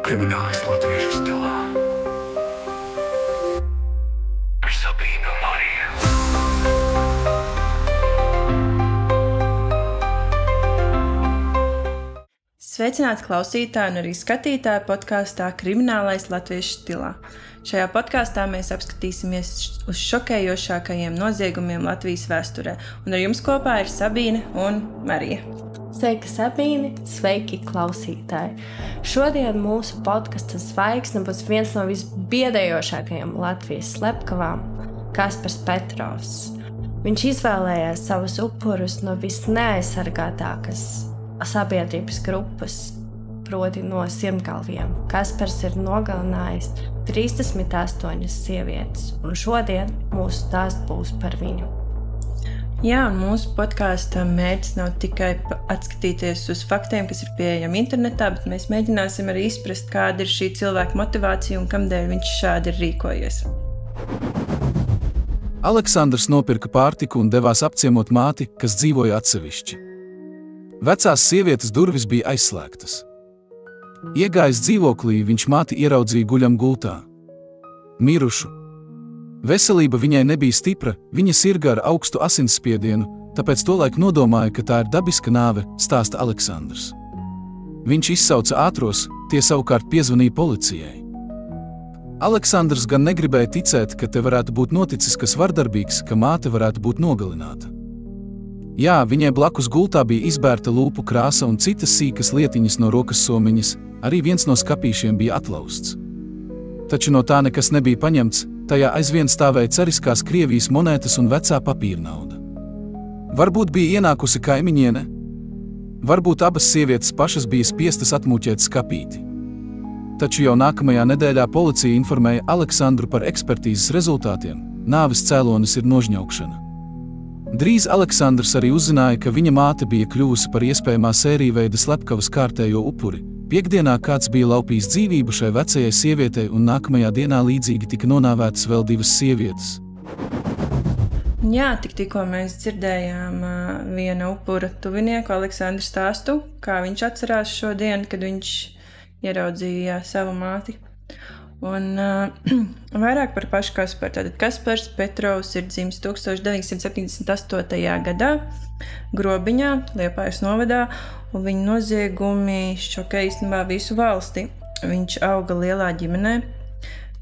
Kriminālais latviešu stilā ar Sabīnu Mariju. Sveicināti klausītāji un arī skatītāji podkāstā Kriminālais latviešu stilā. Šajā podkāstā mēs apskatīsimies uz šokējošākajiem noziegumiem Latvijas vēsturē. Un ar jums kopā ir Sabīne un Marija. Sveika, Sabīne! Sveiki, klausītāji! Šodien mūsu podkasta zvaigzne būs viens no visbiedējošākajiem Latvijas slepkavām – Kaspars Petrovs. Viņš izvēlējās savus upurus no visneaizsargātākas sabiedrības grupas, proti no Sirmgalviem. Kaspars ir nogalinājis 38 sievietes, un šodien mūsu stāsts būs par viņu. Jā, un mūsu podkāsta mērķis nav tikai atskatīties uz faktiem, kas ir pieejami internetā, bet mēs mēģināsim arī izprast, kāda ir šī cilvēka motivācija un kamdēļ viņš šādi ir rīkojies. Aleksandrs nopirka pārtiku un devās apciemot māti, kas dzīvoja atsevišķi. Vecās sievietes durvis bija aizslēgtas. Iegājis dzīvoklī, viņš māti ieraudzīja guļam gultā. Mirušu. Veselība viņai nebija stipra, viņa sirga ar augstu asinsspiedienu, tāpēc tolaik nodomāja, ka tā ir dabiska nāve, stāsta Aleksandrs. Viņš izsauca ātros, tie savukārt piezvanīja policijai. Aleksandrs gan negribēja ticēt, ka te varētu būt noticis kas vardarbīgs, ka māte varētu būt nogalināta. Jā, viņai blakus gultā bija izbērta lūpu krāsa un citas sīkas lietiņas no rokas somiņas, arī viens no skapīšiem bija atlausts. Taču no tā nekas nebija paņemts, tajā aizvien stāvēja cariskās Krievijas monētas un vecā papīra nauda. Varbūt bija ienākusi kaimiņiene? Varbūt abas sievietes pašas bija spiestas atmūķēt skapīti. Taču jau nākamajā nedēļā policija informēja Aleksandru par ekspertīzes rezultātiem. Nāves cēlonis ir nožņaukšana. Drīz Aleksandrs arī uzzināja, ka viņa māte bija kļuvusi par iespējamā sērijveida slepkavas kārtējo upuri. Piektdienā kāds bija laupījis dzīvību šai vecajai sievietei un nākamajā dienā līdzīgi tika nonāvētas vēl 2 sievietes. Jā, tikko mēs dzirdējām viena upura tuvinieku Aleksandru stāstu, kā viņš atcerās šo dienu, kad viņš ieraudzīja savu māti. Un vairāk par pašu Kasparu. Tātad Kaspars Petrovs ir dzimis 1978. gadā Grobiņā, Liepājas novadā, un viņa noziegumi šokē īstenībā visu valsti. Viņš auga lielā ģimenē,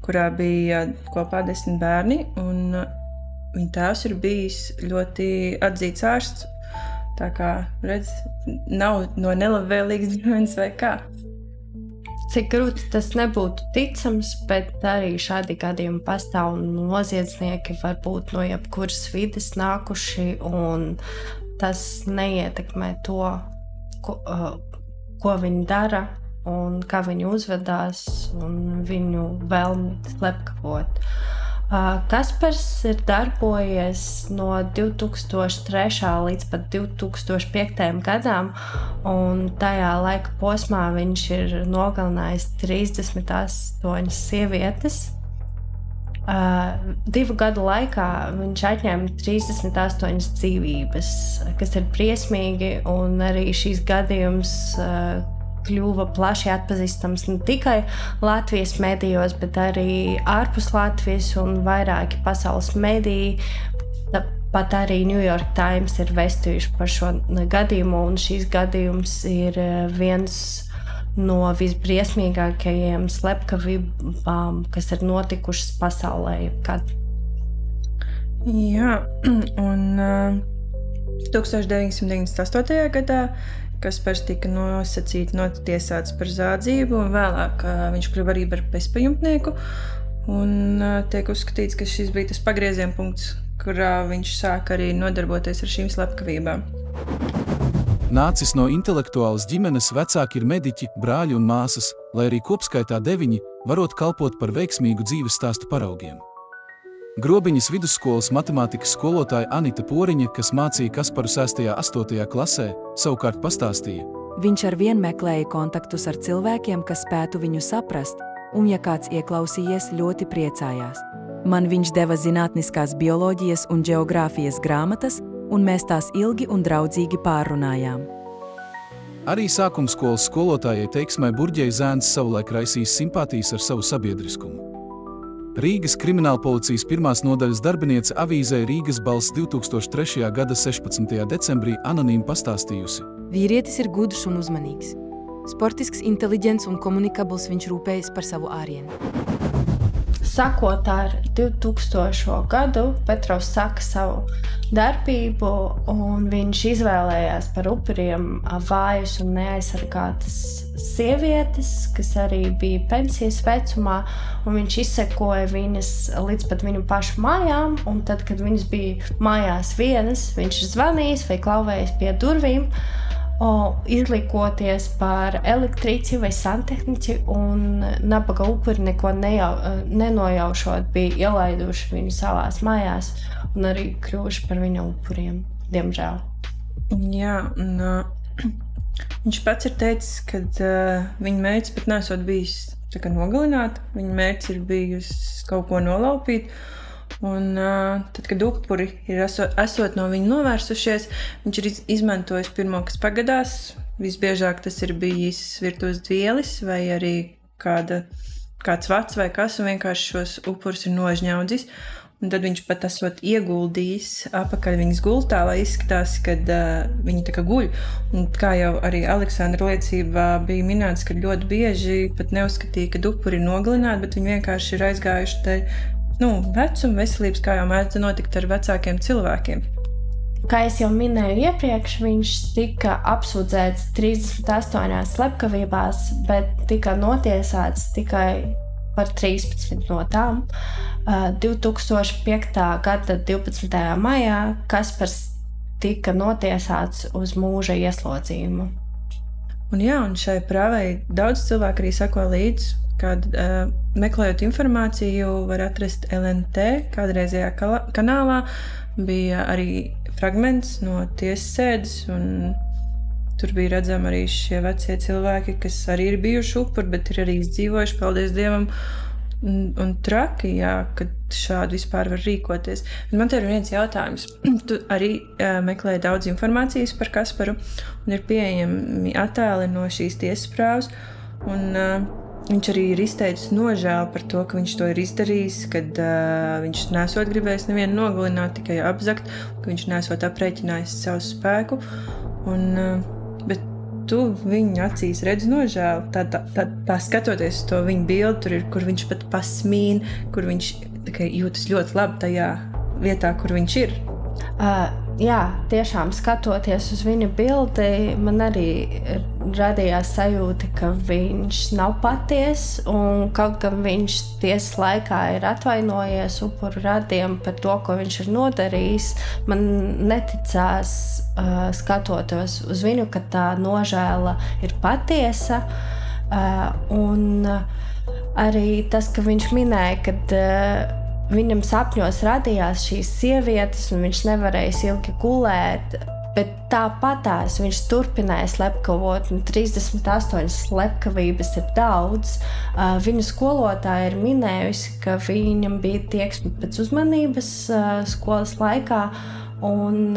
kurā bija kopā 10 bērni, un viņa tēvs ir bijis ļoti atzīts ārsts. Tā kā, redz, nav no nelabvēlīgas ģimenes vai kā. Cik grūti tas nebūtu ticams, bet arī šādi gadījumi pastāv un noziedznieki var būt no jebkuras vides nākuši, un tas neietekmē to, ko viņi dara un kā viņi uzvedās un viņu vēlmi slepkavot. Kaspars ir darbojies no 2003. līdz pat 2005. gadam, un tajā laika posmā viņš ir nogalinājis 38 sievietes. 2 gadu laikā viņš atņēma 38 dzīvības, kas ir briesmīgi, un arī šīs gadījums kļuva plaši atpazīstams ne tikai Latvijas medijos, bet arī ārpus Latvijas un vairāki pasaules mediji. Pat arī New York Times ir vēstījuši par šo gadījumu, un šīs gadījums ir viens no visbriesmīgākajiem slepkavībām, kas ir notikušas pasaulē jebkad. Jā, un 1998. gadā Kaspars tika notiesāts par zādzību, un vēlāk viņš kļuva arī par bezpajumtnieku. Un tiek uzskatīts, ka šis bija tas pagrieziena punkts, kurā viņš sāka arī nodarboties ar šīm slepkavībām. Nācis no intelektuālas ģimenes, vecāki ir mediķi, brāļi un māsas, lai arī kopskaitā 9 varot kalpot par veiksmīgu dzīves stāstu paraugiem. Grobiņas vidusskolas matemātikas skolotāja Anita Poriņa, kas mācīja Kasparu 6. 8. klasē, savukārt pastāstīja. Viņš arvien meklēja kontaktus ar cilvēkiem, kas spētu viņu saprast, un ja kāds ieklausījies, ļoti priecājās. Man viņš deva zinātniskās bioloģijas un ģeogrāfijas grāmatas, un mēs tās ilgi un draudzīgi pārrunājām. Arī sākumskolas skolotājai Teiksmai Burģei zēns savulaik raisījis simpātijas ar savu sabiedriskumu. Rīgas kriminālpolicijas 1. nodaļas darbiniece avīzē Rīgas balss 2003. gada 16. decembrī anonīmi pastāstījusi. Vīrietis ir gudrs un uzmanīgs. Sportisks, inteliģents un komunikabls, viņš rūpējas par savu ārienu. Sakot ar 2000. gadu, Petrovs saka savu darbību, un viņš izvēlējās par upuriem vājas un neaizsargātas sievietes, kas arī bija pensijas vecumā, un viņš izsekoja viņas līdz pat viņu pašu mājām, un tad, kad viņas bija mājās vienas, viņš ir zvanījis vai klauvējis pie durvīm, izlikoties par elektrici vai santehnici, un nabaga upuri neko nenojaušot bija ielaiduši viņu savās mājās un arī kļuvuši par viņa upuriem, diemžēl. Jā, un viņš pats ir teicis, ka viņa mērķis pat nesot bijis nogalināt, viņa mērķis ir bijis kaut ko nolaupīt. Un tad, kad upuri ir esot no viņa novērsušies, viņš ir izmantojis pirmo, kas pagadās. Visbiežāk tas ir bijis virtuves dvielis vai arī kāds vats vai kas, un vienkārši šos upurus ir nožņaudzis. Un tad viņš pat esot ieguldījis apakaļ viņas gultā, lai izskatās, kad viņi tā kā guļ. Un kā jau arī Aleksandra liecībā bija minēts, ka ļoti bieži pat neuzskatīja, ka upuri ir nogalināti, bet viņi vienkārši ir aizgājuši dēļ vecuma, veselības, kā jau mēdz notikt ar vecākiem cilvēkiem. Kā es jau minēju iepriekš, viņš tika apsūdzēts 38 slepkavībās, bet tika notiesāts tikai par 13 no tām. 2005. gada 12. maijā Kaspars tika notiesāts uz mūža ieslodzījumu. Un šai prāvei daudz cilvēku arī sako līdzi, kad meklējot informāciju, var atrast LNT kādreizējā kanālā. Bija arī fragments no tiesas sēdes, un tur bija redzami arī šie vecie cilvēki, kas arī ir bijuši upuri, bet ir arī izdzīvojuši, paldies Dievam, un traki, kad šādi vispār var rīkoties. Bet man te ir viens jautājums. Tu arī meklēji daudz informācijas par Kasparu, un ir pieejami attēli no šīs tiesas prāvas, un viņš arī ir izteicis nožēlu par to, ka viņš to ir izdarījis, kad viņš nesot gribējis nevienu nogalināt, tikai apzakt, ka viņš nesot aprēķinājis savu spēku. Bet tu viņa acīs redzi nožēlu. Tā skatoties to viņa bildi, tur ir, kur viņš pat pasmīn, kur viņš jūtas ļoti labi tajā vietā, kur viņš ir. Jā, tiešām skatoties uz viņa bildi, man arī radījās sajūta, ka viņš nav patiess, un kaut gan viņš tiesas laikā ir atvainojies upuru radiem par to, ko viņš ir nodarījis, man neticās skatoties uz viņu, ka tā nožēla ir patiesa, un arī tas, ka viņš minēja, kad viņam sapņos radījās šīs sievietes, un viņš nevarēja ilgi gulēt, bet tāpatās viņš turpināja slepkavot, un 38 slepkavības ir daudz. Viņa skolotāja ir minējusi, ka viņam bija tieksme pēc uzmanības skolas laikā, un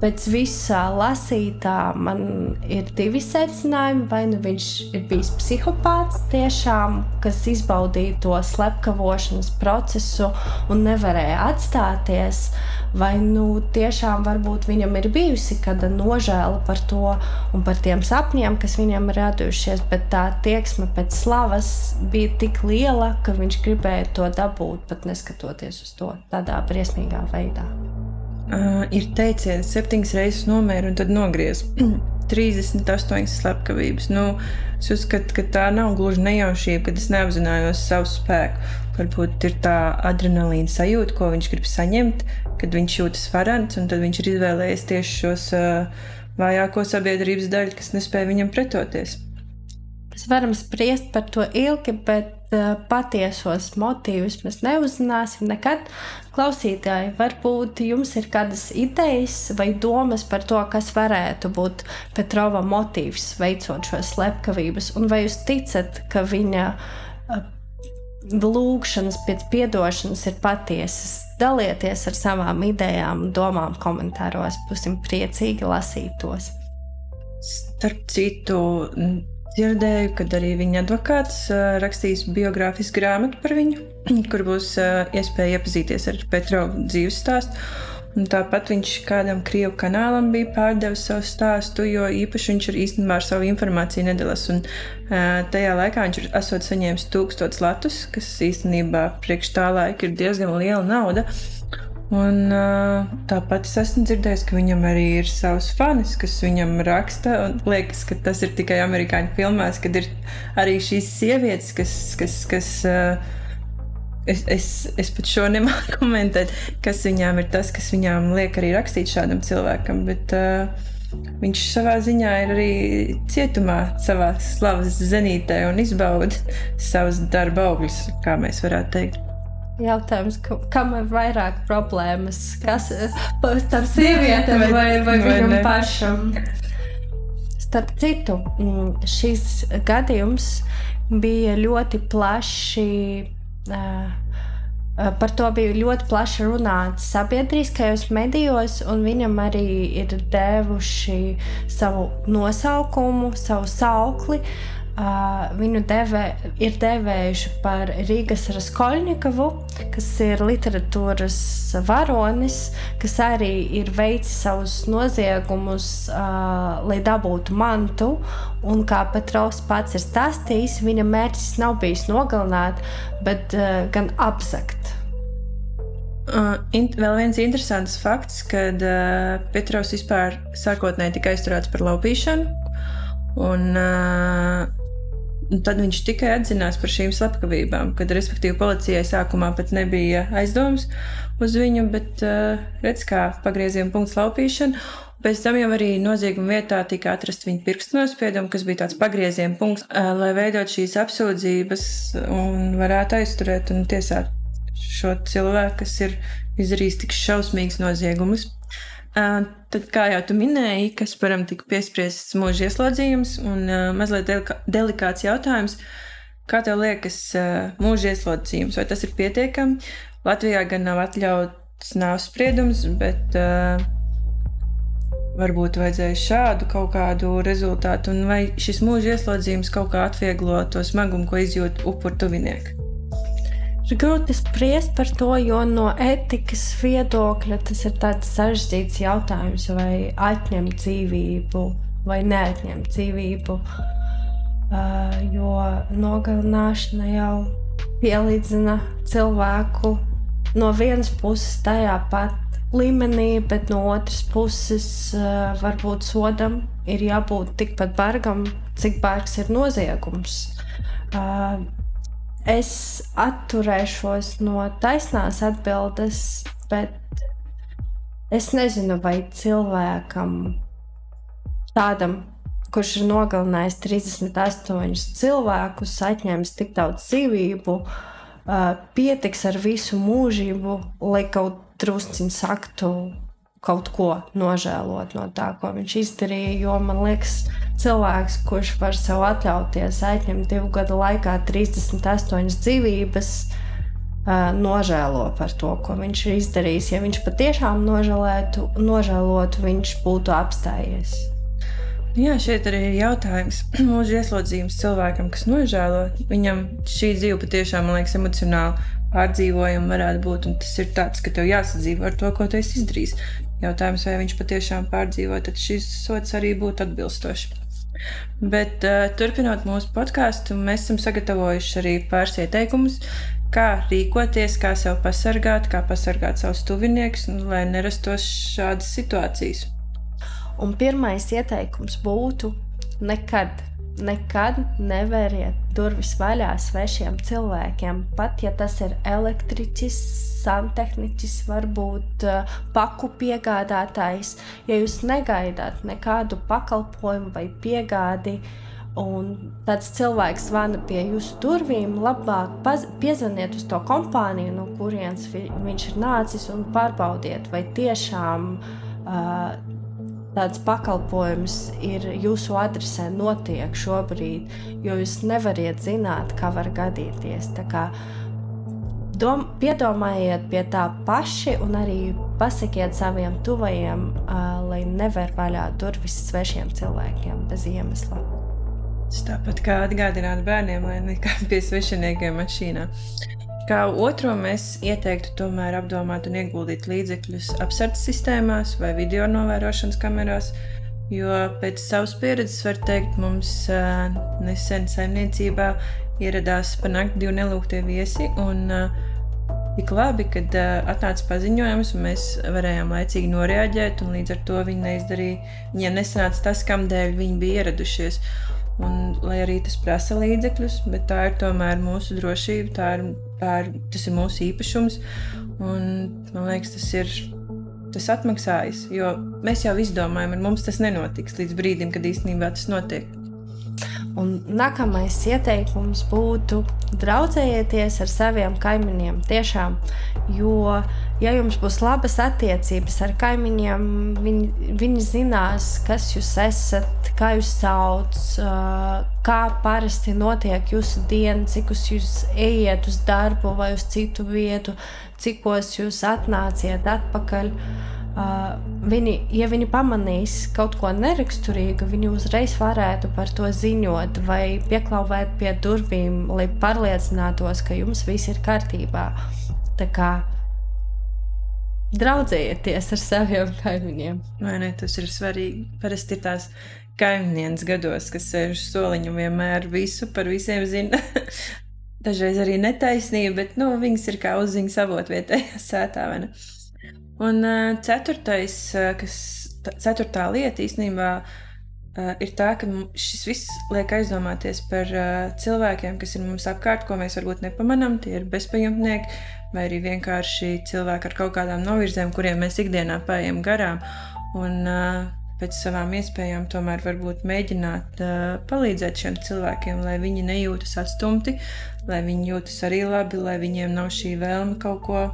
pēc visā lasītā man ir divi secinājumi. Vai nu viņš ir bijis psihopāts tiešām, kas izbaudīja to slepkavošanas procesu un nevarēja atstāties, vai nu tiešām varbūt viņam ir bijusi kāda nožēla par to un par tiem sapņiem, kas viņam ir radušies, bet tā tieksme pēc slavas bija tik liela, ka viņš gribēja to dabūt, pat neskatoties uz to tādā briesmīgā veidā. Ir teiciens 7 reizes nomēri un tad nogriez. 38 slepkavības. Es uzskatu, ka tā nav gluži nejaušība, kad es neapzinājos savu spēku. Varbūt ir tā adrenalīna sajūta, ko viņš grib saņemt, kad viņš jūtas varants, un tad viņš ir izvēlējies tieši šos vājāko sabiedrības daļu, kas nespēja viņam pretoties. Mēs varam spriest par to ilgi, bet patiesos motīvus mēs neuzzināsim nekad. Klausītāji, varbūt jums ir kādas idejas vai domas par to, kas varētu būt Petrova motīvs veicot šos slepkavības, un vai jūs ticat, ka viņa lūgšanas pēc piedošanas ir patiesas? Dalieties ar savām idejām un domām komentāros, būsim priecīgi lasīt tos. Starp citu, dzirdēju, kad arī viņa advokāts rakstīs biogrāfisku grāmatu par viņu, kur būs iespēja iepazīties ar Petrovu dzīves stāstu. Un tāpat viņš kādam Krievu kanālam bija pārdevis savu stāstu, jo īpaši viņš īstenībā ar savu informāciju nedalās. Un tajā laikā viņš esot saņēmis 1000 latus, kas īstenībā priekš tā laika ir diezgan liela nauda. Un tāpat es esmu dzirdējis, ka viņam arī ir savs fanis, kas viņam raksta. Un liekas, ka tas ir tikai amerikāņu filmās, kad ir arī šīs sievietes, kas Es pat šo nemāku komentēt, kas viņām ir tas, kas viņām liek arī rakstīt šādam cilvēkam, bet viņš savā ziņā ir arī cietumā savā slavas zenītē un izbauda savus darba augļus, kā mēs varētu teikt. Jautājums, kam ir vairāk problēmas? Kas tam sievietēm vai viņam pašam? Starp citu, šis gadījums bija ļoti plaši. Par to bija ļoti plaši runāts sabiedriskajos medijos, un viņam arī ir devuši savu nosaukumu, savu saukli. Viņu ir devējuši par Rīgas Raskolnikovu, kas ir literatūras varonis, kas arī ir veicis savus noziegumus, lai dabūtu mantu. Un kā Petrovs pats ir stāstījis, viņa mērķis nav bijis nogalināt, bet gan apzakt. Vēl viens interesants fakts, kad Petrovs vispār sākotnēji tika aizturēts par laupīšanu, un tad viņš tikai atzinās par šīm slepkavībām, kad respektīvi policijai sākumā pat nebija aizdomas uz viņu, bet redz kā pagrieziena punkts laupīšana. Pēc tam jau arī nozieguma vietā tika atrast viņa pirkstnospiedumi, kas bija tāds pagrieziena punkts, lai veidot šīs apsūdzības un varētu aizturēt un tiesāt šo cilvēku, kas ir izdarījis tik šausmīgs noziegumus. Tad, kā jau tu minēji, Kasparam tika piespriests mūža ieslodzījums un mazliet delikāts jautājums. Kā tev liekas mūža ieslodzījums? Vai tas ir pietiekami? Latvijā gan nav atļauts nāves spriedums, bet varbūt vajadzēja šādu kaut kādu rezultātu. Un vai šis mūža ieslodzījums kaut kā atvieglo to smagumu, ko izjūt upuru tuvinieki? Ir grūti spriest par to, jo no etikas viedokļa tas ir tāds sarežģīts jautājums, vai atņemt dzīvību vai neatņemt dzīvību, jo nogalināšana jau pielīdzina cilvēku no vienas puses tajā pat līmenī, bet no otras puses varbūt sodam ir jābūt tikpat bargam, cik bargs ir noziegums. Es atturēšos no taisnās atbildes, bet es nezinu, vai cilvēkam tādam, kurš ir nogalinājis 38 cilvēkus, atņēmis tik daudz dzīvību, pietiks ar visu mūžību, lai kaut drusciņ saktu kaut ko nožēlot no tā, ko viņš izdarīja, jo man liekas, cilvēks, kurš var sev atļauties atņemt 2 gadu laikā 38 dzīvības, nožēlo par to, ko viņš ir izdarījis. Ja viņš patiešām nožēlotu, viņš būtu apstājies. Jā, šeit arī ir jautājums. Mūža ieslodzījums cilvēkam, kas nožēlo, viņam šī dzīve patiešām, man liekas, emocionāli pārdzīvojuma varētu būt, un tas ir tāds, ka tev jāsadzīvo ar to, ko tu esi izdarījis. Jautājums, vai viņš patiešām pārdzīvo, tad šis sods arī būtu atbilstoši. Bet turpinot mūsu podcastu, mēs esam sagatavojuši arī pāris ieteikumus, kā rīkoties, kā sev pasargāt, kā pasargāt savus tuviniekus, lai nerastos šādas situācijas. Un pirmais ieteikums būtu nekad neveriet durvis vaļā svešiem cilvēkiem, pat ja tas ir elektriķis, santehniķis, varbūt paku piegādātājs. Ja jūs negaidāt nekādu pakalpojumu vai piegādi, un tāds cilvēks zvana pie jūsu durvīm, labāk piezvaniet uz to kompāniju, no kurienes viņš ir nācis, un pārbaudiet, vai tiešām tāds pakalpojums ir jūsu adresē notiek šobrīd, jo jūs nevariet zināt, kā var gadīties. Tā kā Piedomājiet pie tā paši un arī pasakiet saviem tuvajiem, lai never vaļā durvis svešiem cilvēkiem bez iemesla. Tas tāpat kā atgādināt bērniem, lai nekād pie svešiniekiem mašīnā. Kā otro mēs ieteiktu tomēr apdomāt un ieguldīt līdzekļus apsardzes sistēmās vai video novērošanas kamerās, jo pēc savas pieredzes var teikt, mums nesen saimniecībā ieradās pa nakti 2 nelūgtie viesi un tik labi, kad atnāca paziņojums un mēs varējām laicīgi noreaģēt un līdz ar to viņiem nesanāca tas, kam dēļ viņi bija ieradušies. Un, lai arī tas prasa līdzekļus, bet tā ir tomēr mūsu drošība, tas ir mūsu īpašums un man liekas, tas atmaksājas, jo mēs jau izdomājam, un mums tas nenotiks līdz brīdim, kad īstenībā tas notiek. Un nākamais ieteikums būtu draudzējieties ar saviem kaimiņiem tiešām, jo, ja jums būs labas attiecības ar kaimiņiem, viņi zinās, kas jūs esat, kā jūs sauc, kā parasti notiek jūsu diena, cikus jūs ejiet uz darbu vai uz citu vietu, cikos jūs atnāciet atpakaļ. Ja viņi pamanīs kaut ko neraksturīgu, viņi uzreiz varētu par to ziņot vai pieklauvēt pie durvīm, lai pārliecinātos, ka jums viss ir kārtībā. Tā kā draudzējieties ar saviem kaimiņiem. Vai ne, tas ir svarīgi. Parasti ir tās kaimiņienes gados, kas sēž uz soliņu vienmēr visu par visiem zina. Dažreiz arī netaisnība, bet viņas ir kā uzziņas avot vietējā sētā, vai ne? Un ceturtā lieta īstenībā ir tā, ka šis viss liek aizdomāties par cilvēkiem, kas ir mums apkārt, ko mēs varbūt nepamanām, tie ir bezpajumtnieki vai arī vienkārši cilvēki ar kaut kādām novirzēm, kuriem mēs ikdienā paejam garām un pēc savām iespējām tomēr varbūt mēģināt palīdzēt šiem cilvēkiem, lai viņi nejūtas atstumti, lai viņi jūtas arī labi, lai viņiem nav šī vēlme kaut ko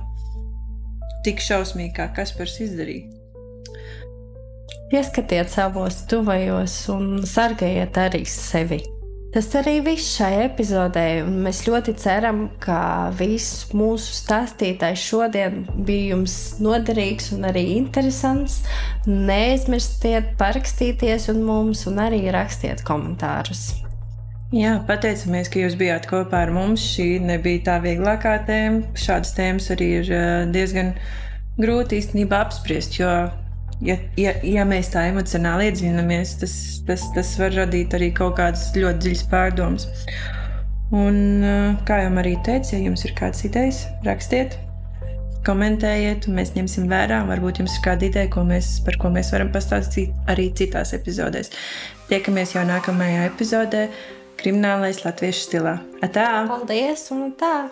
tik šausmīgi, kā Kaspars izdarīja. Ieskatiet savos tuvajos un sargājiet arī sevi. Tas arī viss šai epizodē, un mēs ļoti ceram, ka viss mūsu stāstītājs šodien bija jums noderīgs un arī interesants. Neaizmirstiet parakstīties mums un arī rakstiet komentārus. Jā, pateicamies, ka jūs bijāt kopā ar mums. Šī nebija tā vieglākā tēma. Šādas tēmas arī ir diezgan grūti īstenībā apspriest, jo, ja mēs tā emocionāli iedziļinamies, tas var radīt arī kaut kādas ļoti dziļas pārdomas. Un, kā jau arī teicu, ja jums ir kāds idejas, rakstiet, komentējiet, un mēs ņemsim vērā. Varbūt jums ir kāda ideja, par ko mēs varam pastāstīt arī citās epizodēs. Tiekamies jau nākamajā epizodē. Kriminālais latviešu stilā. Atā! Paldies un atā!